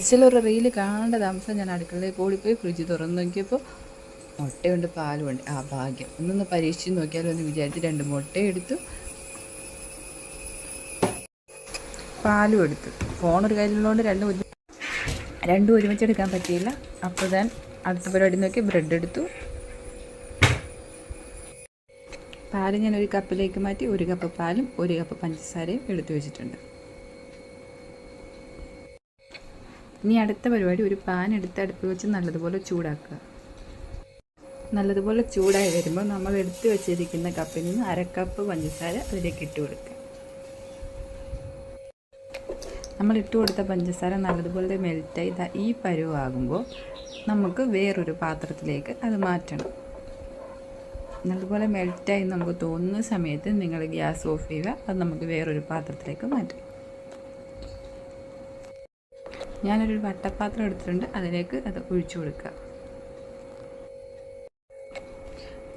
ഇൻസ്റ്റയിലൊരു reel കാണേണ്ട താമസം ഞാൻ അടുക്കളയിലേക്ക് ഓടിപ്പോയി ഫ്രിഡ്ജ് തുറന്ന് നോക്കിയപ്പോൾ മുട്ടയുണ്ട്, പാലുമുണ്ട്. ആ ഭാഗ്യം, ഒന്നൊന്ന് പരീക്ഷിച്ച് നോക്കിയാലോ എന്ന് വിചാരിച്ച് 2 മുട്ട എടുത്തു, പാലും എടുത്തു. ഫോൺ ഒരു കയ്യിലുള്ളതുകൊണ്ട് രണ്ടും ഒരുമിച്ച് എടുക്കാൻ പറ്റിയില്ല. അപ്പോൾ ഞാൻ അടുത്ത പരിപാടി നോക്കി ബ്രെഡ് എടുത്തു. പാല് ഞാൻ ഒരു കപ്പിലേക്ക് മാറ്റി 1 കപ്പ് പാലും 1 കപ്പ് പഞ്ചസാരയും എടുത്തു വെച്ചിട്ടുണ്ട്. ഇനി അടുത്ത പരിപാടി, ഒരു പാൻ എടുത്ത് അടുപ്പിൽ വെച്ച് നല്ലതുപോലെ ചൂടാക്കുക. നല്ലതുപോലെ ചൂടായി വരുമ്പോൾ നമ്മൾ എടുത്ത് വെച്ചിരിക്കുന്ന കപ്പിൽ നിന്ന് 1/2 കപ്പ് പഞ്ചസാര അതിലേക്ക് ഇട്ട് കൊടുക്കുക. നമ്മൾ ഇട്ട് കൊടുത്ത പഞ്ചസാര നല്ലതുപോലെ മെൽറ്റായി ഈ പരുവാകുമ്പോൾ നമുക്ക് വേറൊരു പാത്രത്തിലേക്ക് അത് മാറ്റണം. നല്ലതുപോലെ മെൽറ്റായി നമുക്ക് തോന്നുന്ന സമയത്ത് നിങ്ങൾ ഗ്യാസ് ഓഫ് ചെയ്യുക. അത് നമുക്ക് വേറൊരു പാത്രത്തിലേക്ക് മാറ്റാം. ഞാനൊരു വട്ടപ്പാത്രം എടുത്തിട്ടുണ്ട്, അതിലേക്ക് അത് ഒഴിച്ചു കൊടുക്കുക.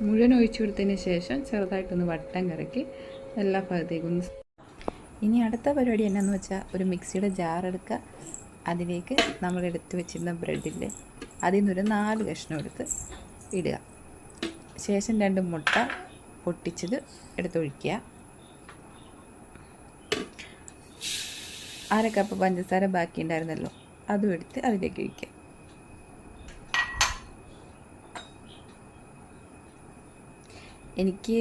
മുഴുവൻ ഒഴിച്ചു കൊടുത്തതിന് ശേഷം ചെറുതായിട്ടൊന്ന് വട്ടം കറക്കി എല്ലാ ഭാഗത്തേക്കൊന്ന്. ഇനി അടുത്ത പരിപാടി എന്നാന്ന് വെച്ചാൽ, ഒരു മിക്സിയുടെ ജാർ എടുക്കുക. അതിലേക്ക് നമ്മൾ എടുത്ത് വെച്ചിരുന്ന ബ്രെഡിൽ അതിൽ നിന്നൊരു 4 കഷ്ണം എടുത്ത് ഇടുക. ശേഷം 2 മുട്ട പൊട്ടിച്ചത് എടുത്തൊഴിക്കുക. 1/2 കപ്പ് പഞ്ചസാര ബാക്കി ഉണ്ടായിരുന്നല്ലോ, അതും എടുത്ത് അതിലേക്ക് ഒഴിക്കുക. എനിക്ക്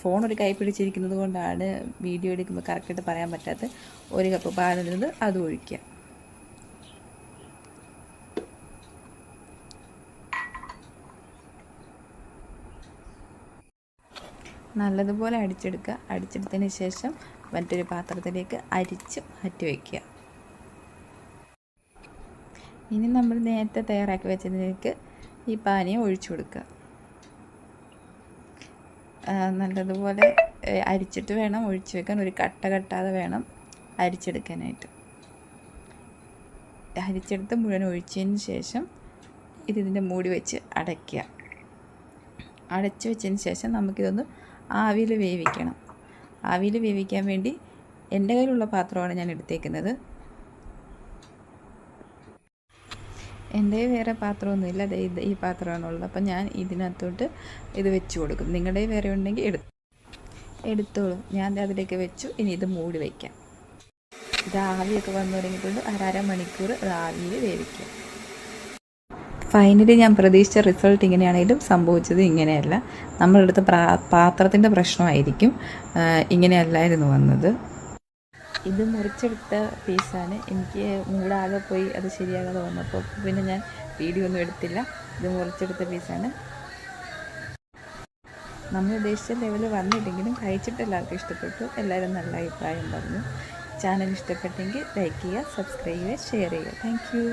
ഫോൺ ഒരു കൈ പിടിച്ചിരിക്കുന്നത് കൊണ്ടാണ് വീഡിയോ എടുക്കുമ്പോൾ കറക്റ്റായിട്ട് പറയാൻ പറ്റാത്ത. 1 കപ്പ് പാലിടുന്നത് അത് ഒഴിക്കുക. നല്ലതുപോലെ അടിച്ചെടുക്കുക. അടിച്ചെടുത്തതിന് ശേഷം മറ്റൊരു പാത്രത്തിലേക്ക് അരിച്ച് മാറ്റി വയ്ക്കുക. ഇനി നമ്മൾ നേരത്തെ തയ്യാറാക്കി വെച്ചതിലേക്ക് ഈ പാനീയം ഒഴിച്ചു കൊടുക്കുക. നല്ലതുപോലെ അരിച്ചിട്ട് വേണം ഒഴിച്ചു വെക്കാൻ. ഒരു കട്ട കെട്ടാതെ വേണം അരിച്ചെടുക്കാനായിട്ട്. അരിച്ചെടുത്ത് മുഴുവൻ ഒഴിച്ചതിന് ശേഷം ഇതിൻ്റെ മൂടി വെച്ച് അടയ്ക്കുക. അടച്ചു വെച്ചതിന് ശേഷം നമുക്കിതൊന്ന് ആവിയിൽ വേവിക്കണം. ആവിയിൽ വേവിക്കാൻ വേണ്ടി എൻ്റെ കയ്യിലുള്ള പാത്രമാണ് ഞാൻ എടുത്തേക്കുന്നത്. എൻ്റെ വേറെ പാത്രമൊന്നുമില്ല, ഈ പാത്രമാണുള്ളത്. അപ്പം ഞാൻ ഇതിനകത്തോട്ട് ഇത് വെച്ച് കൊടുക്കും. നിങ്ങളുടെ വേറെ ഉണ്ടെങ്കിൽ എടുത്തോളൂ. ഞാൻ അതിലേക്ക് വെച്ചു. ഇനി ഇത് മൂടി വയ്ക്കാം. ഇത് ആവിയൊക്കെ വന്നു തുടങ്ങിയിട്ടുണ്ട്. 1/2 മണിക്കൂർ അത് ആവിയിൽ വേവിക്കാം. ഫൈനലി ഞാൻ പ്രതീക്ഷിച്ച റിസൾട്ട് ഇങ്ങനെയാണെങ്കിലും സംഭവിച്ചത് ഇങ്ങനെയല്ല. നമ്മളെടുത്ത പാത്രത്തിൻ്റെ പ്രശ്നമായിരിക്കും, ഇങ്ങനെയല്ലായിരുന്നു വന്നത്. ഇത് മുറിച്ചെടുത്ത പീസാണ്. എനിക്ക് മൂടാകെ പോയി അത് ശരിയാകാതെ വന്നപ്പോൾ പിന്നെ ഞാൻ വീഡിയോ ഒന്നും എടുത്തില്ല. ഇത് മുറിച്ചെടുത്ത പീസാണ്. നമ്മൾ ഉദ്ദേശിച്ച ലെവൽ വന്നില്ലെങ്കിലും കഴിച്ചിട്ട് എല്ലാവർക്കും ഇഷ്ടപ്പെട്ടു. എല്ലാവരും നല്ല അഭിപ്രായം പറഞ്ഞു. ചാനൽ ഇഷ്ടപ്പെട്ടെങ്കിൽ ലൈക്ക് ചെയ്യുക, സബ്സ്ക്രൈബ് ചെയ്യുക, ഷെയർ ചെയ്യുക. Thank you.